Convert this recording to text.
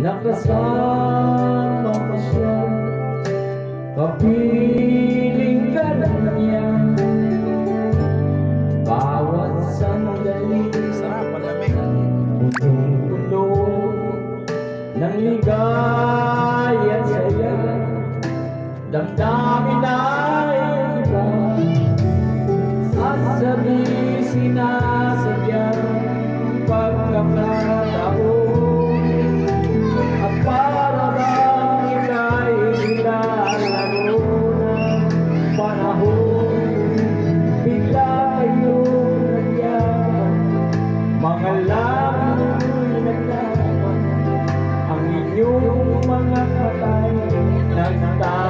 nakasama ko siya, kapiling ka na niya. Bawat sandali, punong-puno ng ligaya at saya, damdamin ay iba, sasabi sinasadya, pagkakataon at para bang ika'y nilalaro ng panahon. Bigla kayong nagyaman, mga labi naglaban, ang inyong mga katay nagtatanong.